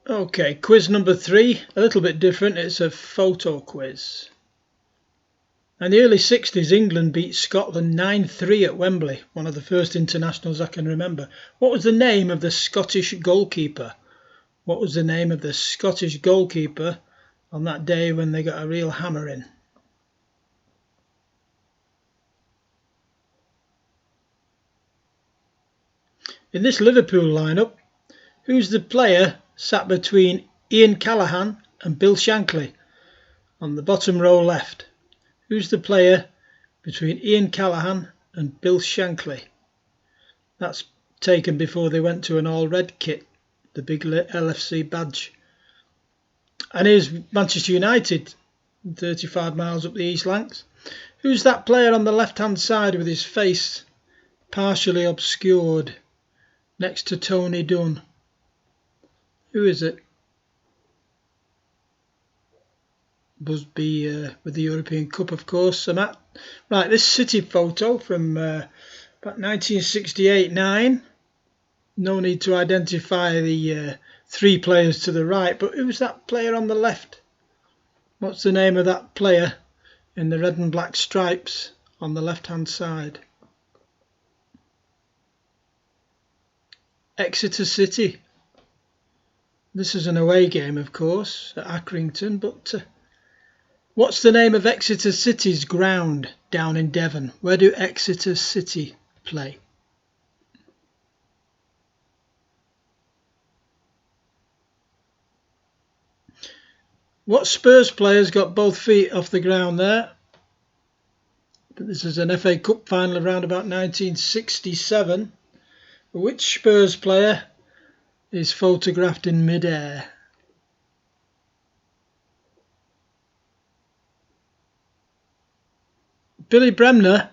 Okay, quiz number 3, a little bit different. It's a photo quiz. In the early 60s, England beat Scotland 9-3 at Wembley, one of the first internationals I can remember. What was the name of the Scottish goalkeeper? What was the name of the Scottish goalkeeper on that day when they got a real hammer in? In this Liverpool lineup, who's the player sat between Ian Callaghan and Bill Shankly on the bottom row left? Who's the player between Ian Callaghan and Bill Shankly? That's taken before they went to an all-red kit, the big LFC badge. And here's Manchester United, 35 miles up the East Lancs. Who's that player on the left-hand side with his face partially obscured next to Tony Dunn? Who is it? Busby with the European Cup, of course. So Matt, right, this City photo from about 1968-9. No need to identify the 3 players to the right, but who's that player on the left? What's the name of that player in the red and black stripes on the left-hand side? Exeter City. This is an away game, of course, at Accrington, but what's the name of Exeter City's ground down in Devon? Where do Exeter City play? What Spurs players got both feet off the ground there? This is an FA Cup final around about 1967. Which Spurs player is photographed in mid-air? Billy Bremner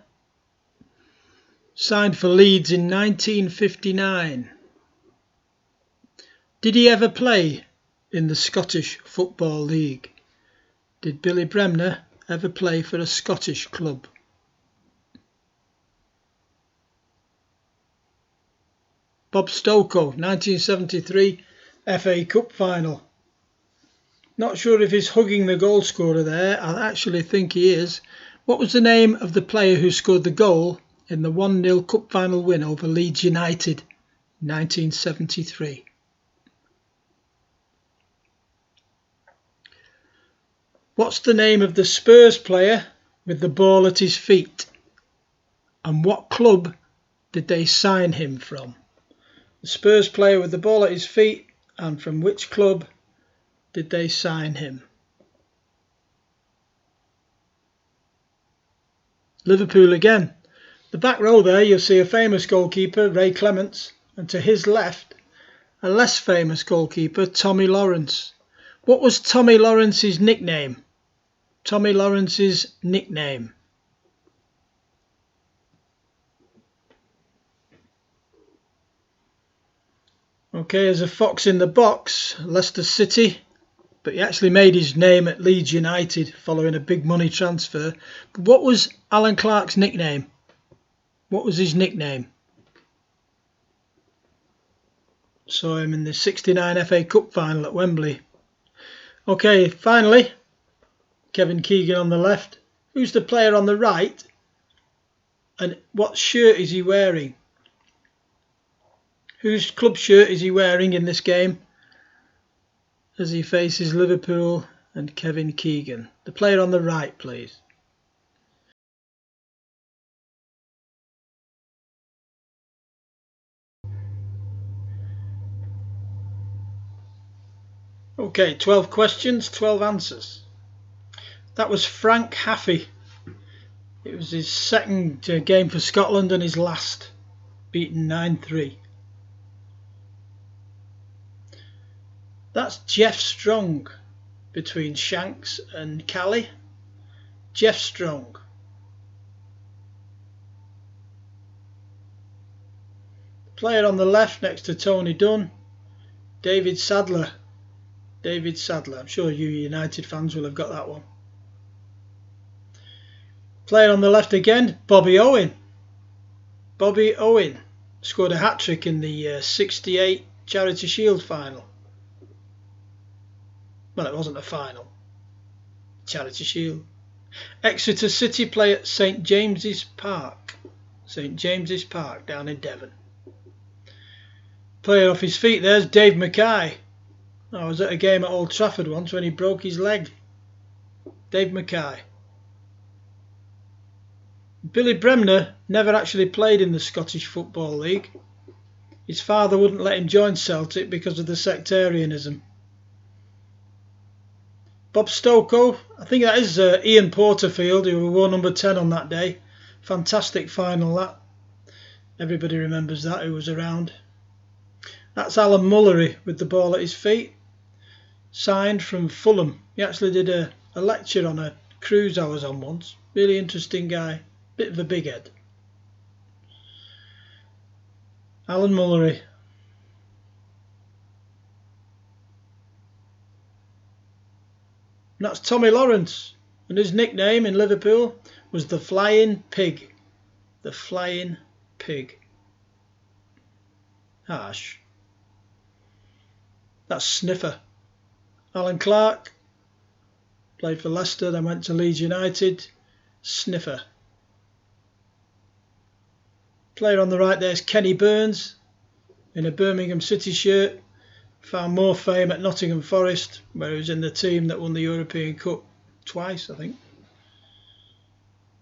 signed for Leeds in 1959. Did he ever play in the Scottish Football League? Did Billy Bremner ever play for a Scottish club? Bob Stokoe, 1973 FA Cup final. Not sure if he's hugging the goal scorer there. I actually think he is. What was the name of the player who scored the goal in the 1-0 Cup final win over Leeds United in 1973? What's the name of the Spurs player with the ball at his feet? And what club did they sign him from? The Spurs player with the ball at his feet, and from which club did they sign him? Liverpool again. The back row there, you'll see a famous goalkeeper, Ray Clements, and to his left, a less famous goalkeeper, Tommy Lawrence. What was Tommy Lawrence's nickname? Tommy Lawrence's nickname. Okay, as a fox in the box, Leicester City, but he actually made his name at Leeds United following a big money transfer. What was Alan Clark's nickname? What was his nickname? Saw him in the 69 FA Cup final at Wembley. Okay, finally, Kevin Keegan on the left. Who's the player on the right? And what shirt is he wearing? Whose club shirt is he wearing in this game as he faces Liverpool and Kevin Keegan? The player on the right, please. Okay, 12 questions, 12 answers. That was Frank Haffey. It was his second game for Scotland and his last, beaten 9-3. That's Jeff Strong between Shanks and Cally. Jeff Strong. Player on the left next to Tony Dunn, David Sadler. David Sadler. I'm sure you United fans will have got that one. Player on the left again, Bobby Owen. Bobby Owen scored a hat-trick in the 68 Charity Shield final. Well, it wasn't a final. Charity Shield. Exeter City play at St James's Park. St James's Park down in Devon. Player off his feet there's Dave Mackay. I was at a game at Old Trafford once when he broke his leg. Dave Mackay. Billy Bremner never actually played in the Scottish Football League. His father wouldn't let him join Celtic because of the sectarianism. Bob Stokoe, I think that is Ian Porterfield, who wore number 10 on that day. Fantastic final that. Everybody remembers that who was around. That's Alan Mullery with the ball at his feet. Signed from Fulham. He actually did a lecture on a cruise I was on once. Really interesting guy. Bit of a big head. Alan Mullery. And that's Tommy Lawrence. And his nickname in Liverpool was the Flying Pig. The Flying Pig. Harsh. That's Sniffer. Alan Clark. Played for Leicester, then went to Leeds United. Sniffer. Player on the right there's Kenny Burns in a Birmingham City shirt. Found more fame at Nottingham Forest, where he was in the team that won the European Cup twice, I think.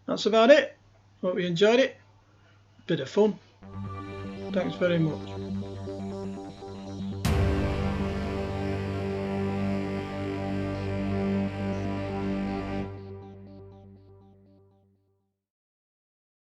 That's about it. Hope you enjoyed it. Bit of fun. Thanks very much.